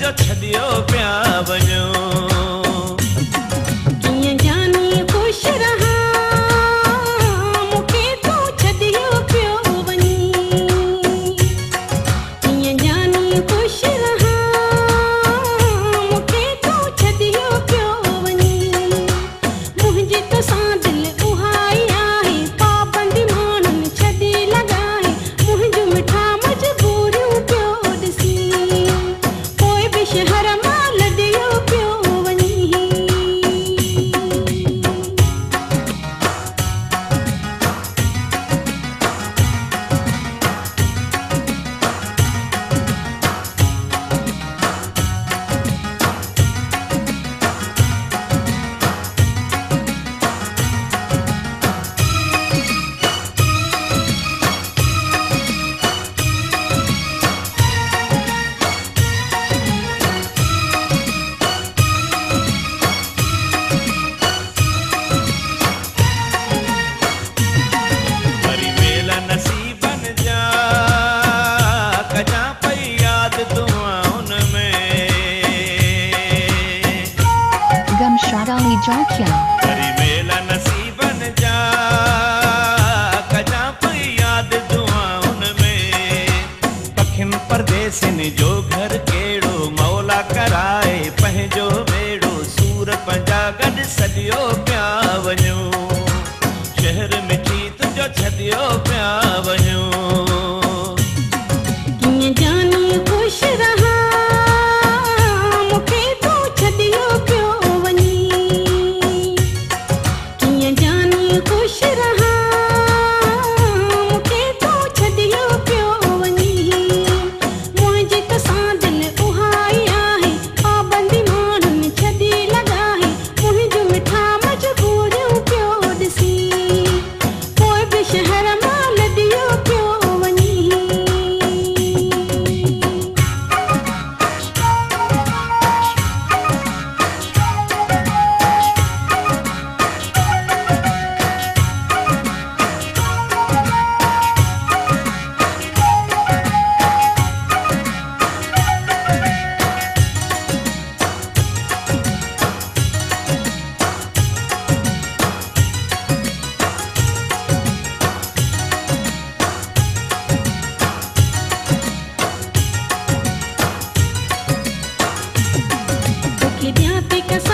जो छदियो पिया वञो। कीअं जानी ख़ुश रहां मूंखे तूं छॾियो पियो वञी। कीअं जानी ख़ुश रहां मूंखे तूं छॾियो पियो वञी। मुंहिंजे तोसां दिलि उहाई आहे पाबंदी माण्हुनि छॾे लॻाए। मुंहिंजूं मिठा मजबूरियूं पियो ॾिसी पोइ बि शहर मां लॾियो पियो वञी। वरी मेल नसीबनि जा कजां पई यादि दुआउनि में। गमशादाली जाकिया वरी मेल नसीबनि जा कजां पई यादि दुआउनि में। पखियुनि परदेसियुनि जो घर कहिड़ो मौला कराए पंहिंजो बेड़ो सूर पंहिंजा गॾु सॼियो पिया वञो। शहर मिठी तुंहिंजो छॾियो पिया वञो। कीअं जानी ख़ुश रहां मूंखे तूं छॾियो पियो वञी। कीअं जानी ख़ुश रहां मूंखे तूं छॾियो पियो वञी। मुंहिंजे तोसां दिलि उहाई आहे पाबंदी माण्हुनि छॾे लॻाए। मुंहिंजूं मिठा मजबूरियूं पियो ॾिसी पोइ बि शहर मां लॾियो पियो वञी। तोखे ॾियां थी कसम